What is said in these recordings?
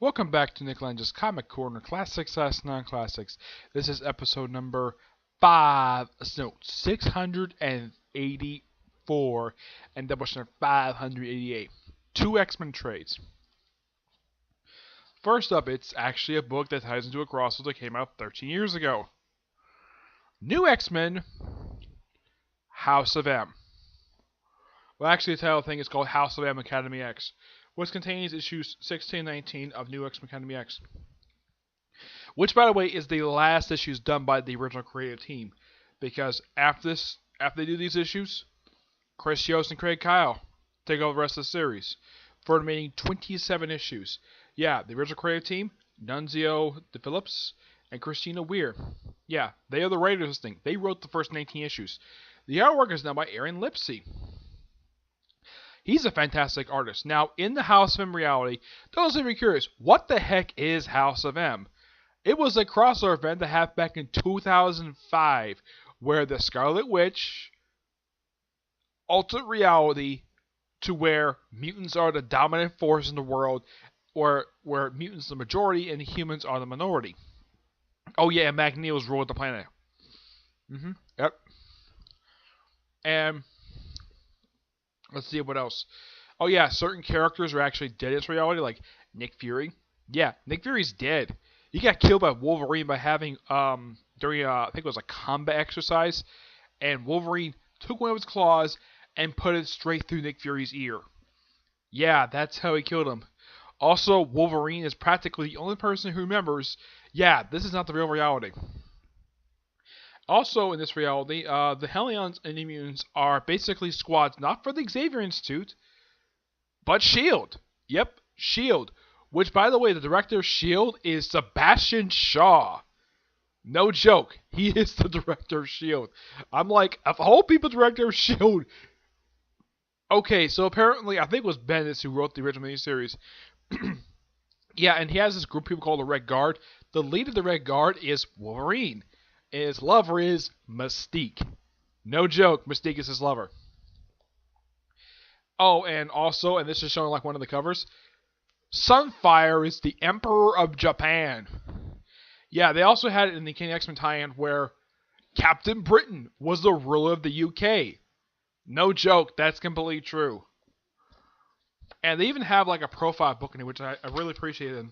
Welcome back to Nick Lenz's Comic Corner, Classics / Non-Classics. This is episode number 684, and Doubleshot 588. Two X-Men trades. First up, it's actually a book that ties into a crossover that came out 13 years ago. New X-Men, House of M. Well, actually, the title thing is called House of M Academy X, which contains issues 16 and 19 of New X-Men Academy X. Which, by the way, is the last issues done by the original creative team. Because after they do these issues, Chris Yost and Craig Kyle take over the rest of the series for the remaining 27 issues. Yeah, the original creative team, Nunzio De Phillips and Christina Weir. Yeah, they are the writers of this thing. They wrote the first 19 issues. The artwork is done by Aaron Lipsey. He's a fantastic artist. Now, in the House of M reality, those of you curious, what the heck is House of M? It was a crossover event that happened back in 2005, where the Scarlet Witch altered reality to where mutants are the dominant force in the world, where mutants are the majority and humans are the minority. Oh yeah, and Magneto's ruled the planet. Yep. And let's see what else. Oh yeah, certain characters are actually dead in this reality, like Nick Fury. Yeah, Nick Fury's dead. He got killed by Wolverine by having during I think it was a combat exercise, and Wolverine took one of his claws and put it straight through Nick Fury's ear. Yeah, that's how he killed him. Also, Wolverine is practically the only person who remembers, yeah, this is not the real reality. Also, in this reality, the Hellions and the Mutants are basically squads not for the Xavier Institute, but S.H.I.E.L.D. Yep, S.H.I.E.L.D. Which, by the way, the director of S.H.I.E.L.D. is Sebastian Shaw. No joke. He is the director of S.H.I.E.L.D. I'm like, of all people, director of S.H.I.E.L.D. Okay, so apparently, I think it was Bendis who wrote the original miniseries. Yeah, and he has this group of people called the Red Guard. The lead of the Red Guard is Wolverine. And his lover is Mystique. No joke, Mystique is his lover. Oh, and also, and this is showing like one of the covers, Sunfire is the Emperor of Japan. Yeah, they also had it in the King X-Men tie-in where Captain Britain was the ruler of the UK. No joke, that's completely true. And they even have like a profile book in it, which I really appreciated.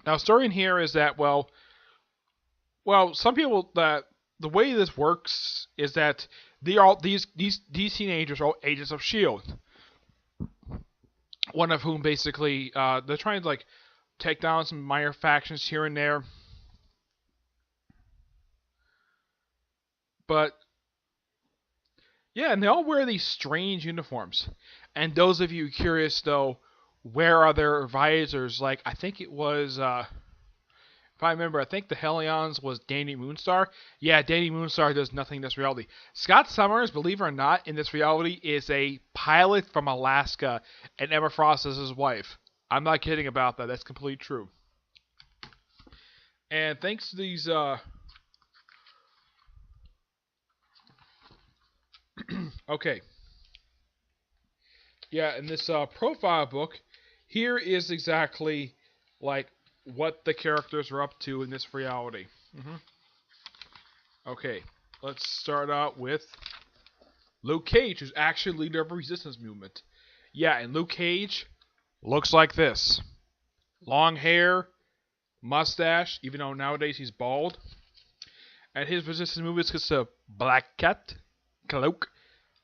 Now, story in here is that, well, some people, that the way this works is that they are these teenagers are all agents of S.H.I.E.L.D. One of whom basically they're trying to like take down some minor factions here and there. But yeah, and they all wear these strange uniforms. And those of you curious though, where are their advisors? Like I think it was if I remember, I think the Hellions was Danny Moonstar. Yeah, Danny Moonstar does nothing in this reality. Scott Summers, believe it or not, in this reality is a pilot from Alaska, and Emma Frost is his wife. I'm not kidding about that. That's completely true. And thanks to these, okay. Yeah, in this profile book, here is exactly like what the characters are up to in this reality. Okay, let's start out with Luke Cage, who's actually leader of a resistance movement. Yeah, and Luke Cage looks like this. Long hair, mustache, even though nowadays he's bald. And his resistance movement consists of Black Cat, Cloak,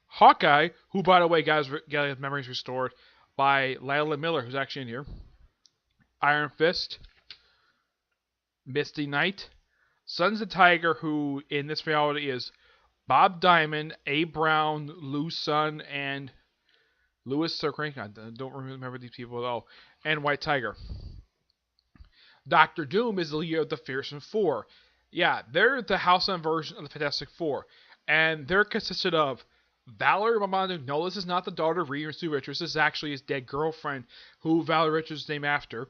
Hawkeye, who, by the way, got his memories restored by Lila Miller, who's actually in here. Iron Fist, Misty Knight, Sons of Tiger, who in this reality is Bob Diamond, A. Brown, Lou Sun, and Louis Circrank. I don't remember these people at all. And White Tiger. Doctor Doom is the leader of the Fearsome Four. Yeah, they're the House M version of the Fantastic Four. And they're consisted of Valerie Mamadu. No, this is not the daughter of Reed and Sue Richards. This is actually his dead girlfriend, who Valerie Richards is named after.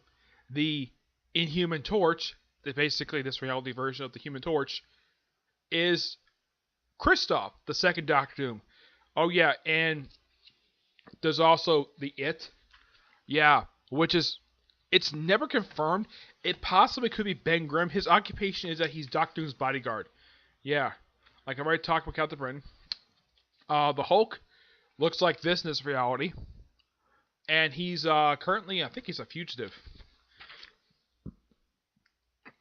The Inhuman Torch, basically this reality version of the Human Torch, is Kristoff, the second Doctor Doom. Oh yeah, and there's also the It. Yeah, which is It's never confirmed. It possibly could be Ben Grimm. His occupation is that he's Doctor Doom's bodyguard. Yeah, like I already talked about Captain Britain. The Hulk looks like this in this reality, and he's currently, I think he's a fugitive.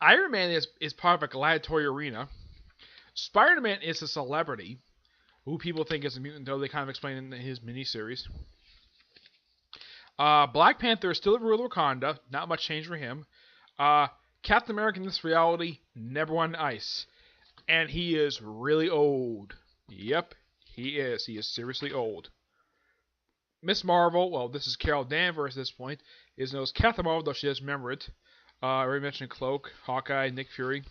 Iron Man is part of a gladiatorial arena. Spider-Man is a celebrity who people think is a mutant, though they kind of explain in his miniseries. Black Panther is still the ruler of Wakanda. Not much change for him. Captain America in this reality never won ice. And he is really old. Yep, he is. He is seriously old. Miss Marvel, well, this is Carol Danvers at this point, is known as Captain Marvel, though she doesn't remember it. I already mentioned Cloak, Hawkeye, Nick Fury.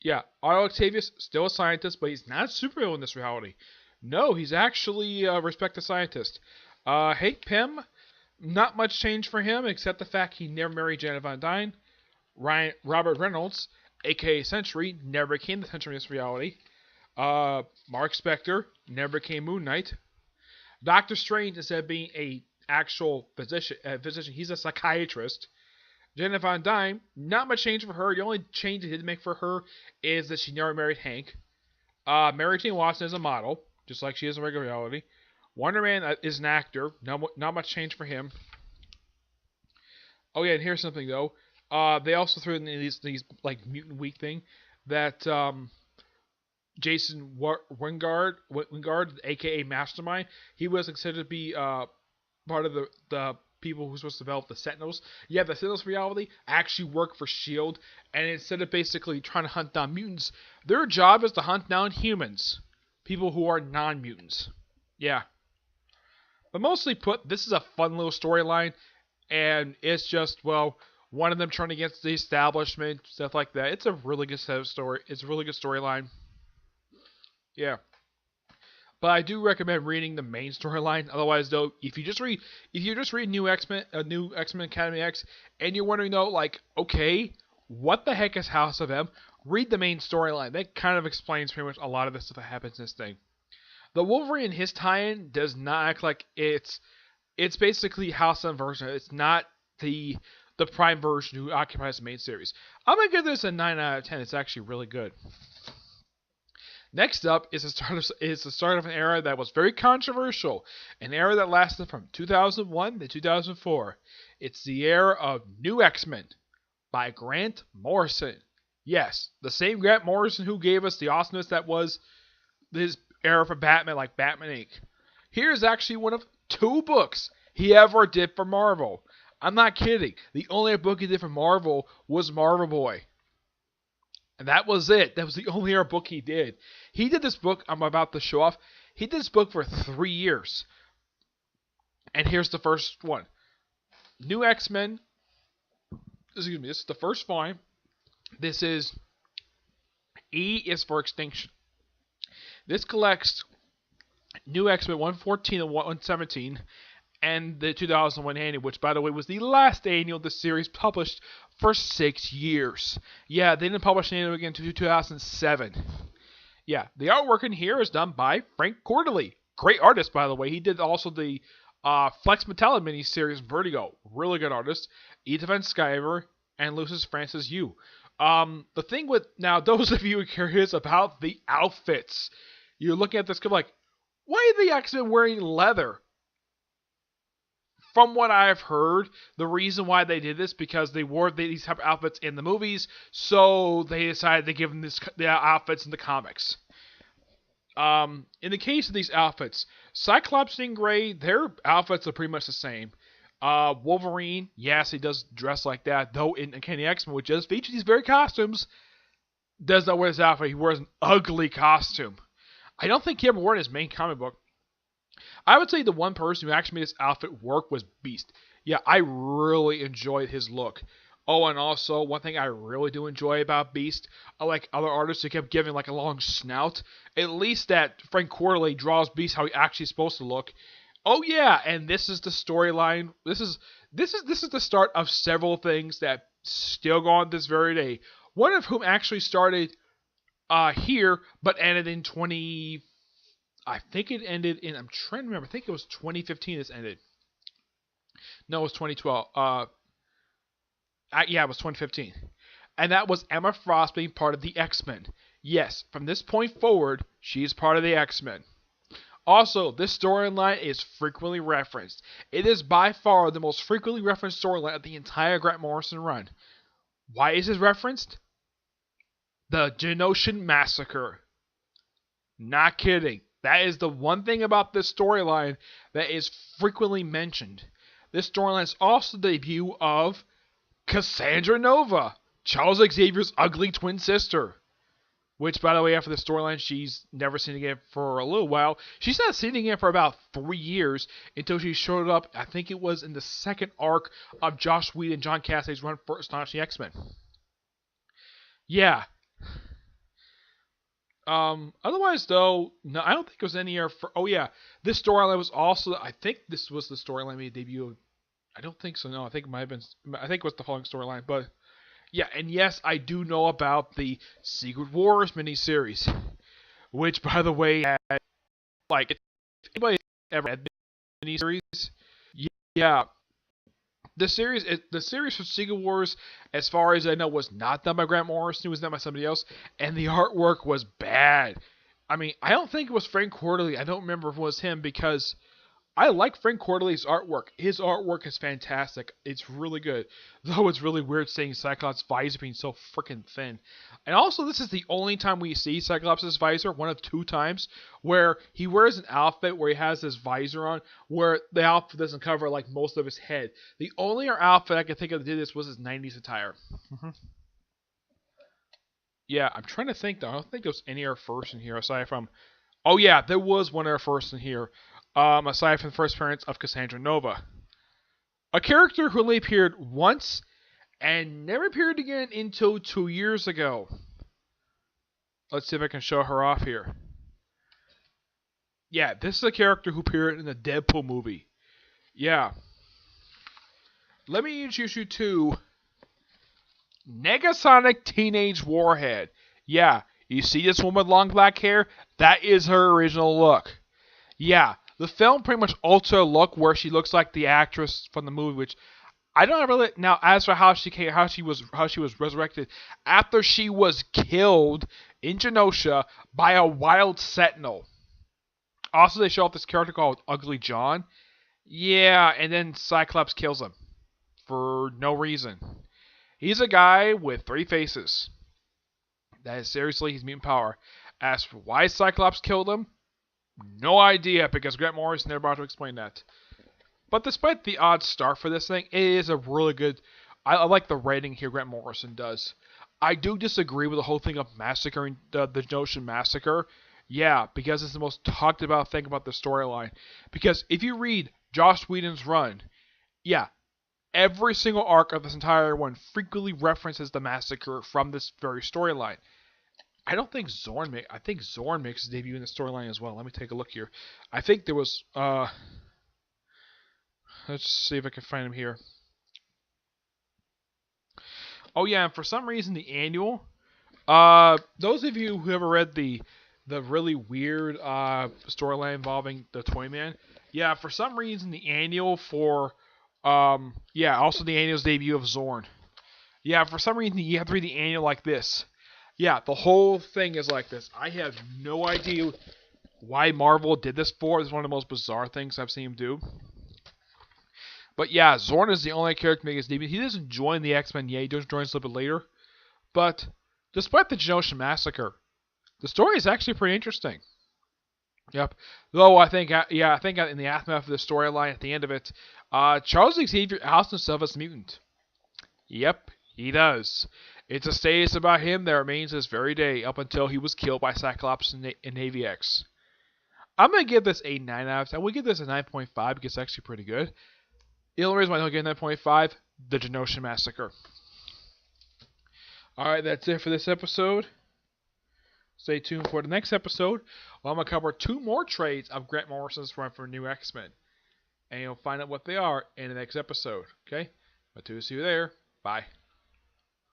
Yeah, Otto Octavius, still a scientist, but he's not a superhero in this reality. No, he's actually a respected scientist. Hank Pym, not much change for him, except the fact he never married Janet Van Dyne. Robert Reynolds, aka Sentry, never became the Sentry in this reality. Mark Spector never became Moon Knight. Doctor Strange, instead of being a actual physician, he's a psychiatrist. Janet Van Dyne, not much change for her. The only change it did make for her is that she never married Hank. Mary Jane Watson is a model, just like she is in regular reality. Wonder Man is an actor. Not much change for him. Oh yeah, and here's something though. They also threw in these like Mutant Week thing that Jason Wingard, aka Mastermind, he was considered to be part of the people who's supposed to develop the Sentinels. Yeah, the Sentinels reality actually work for S.H.I.E.L.D. And instead of basically trying to hunt down mutants, their job is to hunt down humans. People who are non-mutants. Yeah. But mostly put, this is a fun little storyline. And it's just, well, one of them turning against the establishment, stuff like that. It's a really good set of story. It's a really good storyline. Yeah. But I do recommend reading the main storyline. Otherwise, though, if you just read New X-Men Academy X, and you're wondering though, like, okay, what the heck is House of M? Read the main storyline. That kind of explains pretty much a lot of the stuff that happens in this thing. The Wolverine, his tie-in does not act like it's basically House of M version. It's not the Prime version who occupies the main series. I'm gonna give this a 9 out of 10. It's actually really good. Next up is the start of an era that was very controversial, an era that lasted from 2001 to 2004. It's the era of New X-Men by Grant Morrison. Yes, the same Grant Morrison who gave us the awesomeness that was his era for Batman, like Batman Inc. Here's actually one of 2 books he ever did for Marvel. I'm not kidding. The only book he did for Marvel was Marvel Boy. And that was it. That was the only book he did. He did this book, I'm about to show off. He did this book for 3 years. And here's the first one. New X-Men. Excuse me, this is the first volume. This is E is for Extinction. This collects New X-Men 114 and 117. And the 2001 annual, which, by the way, was the last annual the series published for 6 years. Yeah, they didn't publish an annual again until 2007. Yeah, the artwork in here is done by Frank Quarterly. Great artist, by the way. He did also the Flex Metallic miniseries Vertigo. Really good artist. Edith Van Sciver and Lucius Francis Yu. The thing with, now, those of you who are curious about the outfits, you're looking at this, like, why are the X-Men wearing leather? From what I've heard, the reason why they did this because they wore these type of outfits in the movies, so they decided to give them the outfits in the comics. In the case of these outfits, Cyclops and Grey, their outfits are pretty much the same. Wolverine, yes, he does dress like that, though in Uncanny X-Men, which does feature these very costumes, does not wear this outfit. He wears an ugly costume. I don't think he ever wore it in his main comic book. I would say the one person who actually made this outfit work was Beast. Yeah, I really enjoyed his look. Oh, and also, one thing I really do enjoy about Beast, unlike other artists who kept giving like a long snout, at least that Frank Quarterly draws Beast how he actually is supposed to look. Oh yeah, and this is the storyline. This is the start of several things that still go on this very day. One of whom actually started here, but ended in I think it ended in, I'm trying to remember, I think it was 2015 this ended. No, it was 2012. Yeah, it was 2015. And that was Emma Frost being part of the X-Men. Yes, from this point forward, she's part of the X-Men. Also, this storyline is frequently referenced. It is by far the most frequently referenced storyline of the entire Grant Morrison run. Why is it referenced? The Genoshan Massacre. Not kidding. That is the one thing about this storyline that is frequently mentioned. This storyline is also the debut of Cassandra Nova, Charles Xavier's ugly twin sister. Which, by the way, after the storyline, she's never seen again for a little while. She's not seen again for about 3 years until she showed up, I think it was in the second arc of Joss Whedon and John Cassidy's run for Astonishing X-Men. Yeah. Otherwise, though, no, I don't think it was any year for. Oh, yeah. This storyline was also. I think this was the storyline made debut of. I don't think so, no. I think it might have been. I think it was the following storyline, but. Yeah, and yes, I do know about the Secret Wars miniseries, which, by the way, had, like, if anybody ever had the miniseries, yeah, the series for Secret Wars, as far as I know, was not done by Grant Morrison. It was done by somebody else, and the artwork was bad. I mean, I don't think it was Frank Quarterly. I don't remember if it was him because I like Frank Quarterly's artwork. His artwork is fantastic. It's really good. Though it's really weird seeing Cyclops' visor being so freaking thin. And also, this is the only time we see Cyclops' visor, one of 2 times, where he wears an outfit where he has his visor on, where the outfit doesn't cover like most of his head. The only outfit I can think of that did this was his 90s attire. Yeah, I'm trying to think though. I don't think there was any Air First in here aside from. Oh yeah, there was one Air First in here. Aside from the first appearance of Cassandra Nova. A character who only appeared once and never appeared again until 2 years ago. Let's see if I can show her off here. Yeah, this is a character who appeared in the Deadpool movie. Yeah. Let me introduce you to Negasonic Teenage Warhead. Yeah, you see this woman with long black hair? That is her original look. Yeah. The film pretty much altered her look where she looks like the actress from the movie, which I don't really now. As for how she was resurrected after she was killed in Genosha by a wild sentinel. Also, they show off this character called Ugly John. Yeah, and then Cyclops kills him for no reason. He's a guy with 3 faces. That is seriously his mutant power. As for why Cyclops killed him. No idea, because Grant Morrison never bothered to explain that. But despite the odd start for this thing, it is a really good. I like the writing here Grant Morrison does. I do disagree with the whole thing of massacring the Genoshan Massacre. Yeah, because it's the most talked about thing about the storyline. Because if you read Joss Whedon's run, yeah, every single arc of this entire one frequently references the massacre from this very storyline. I don't think Zorn I think Zorn makes his debut in the storyline as well. Let me take a look here. I think there was let's see if I can find him here. Oh yeah, and for some reason the annual. Those of you who ever read the really weird storyline involving the Toyman, yeah, for some reason the annual for yeah, also the annual's debut of Zorn. Yeah, for some reason you have to read the annual like this. Yeah, the whole thing is like this. I have no idea why Marvel did this for. It's one of the most bizarre things I've seen him do. But yeah, Zorn is the only character making his debut. He doesn't join the X-Men yet. He does join us a little bit later. But despite the Genosha Massacre, the story is actually pretty interesting. Yep. Though I think in the aftermath of the storyline, at the end of it, Charles Xavier outs himself as a mutant. Yep, he does. It's a status about him that remains this very day, up until he was killed by Cyclops in Navy X. I'm going to give this a 9 out of 10. We'll give this a 9.5 because it's actually pretty good. The only reason why I don't give 9.5, the Genosha Massacre. Alright, that's it for this episode. Stay tuned for the next episode. Well, I'm going to cover 2 more trades of Grant Morrison's run for New X-Men. And you'll find out what they are in the next episode. Okay? But to see you there. Bye.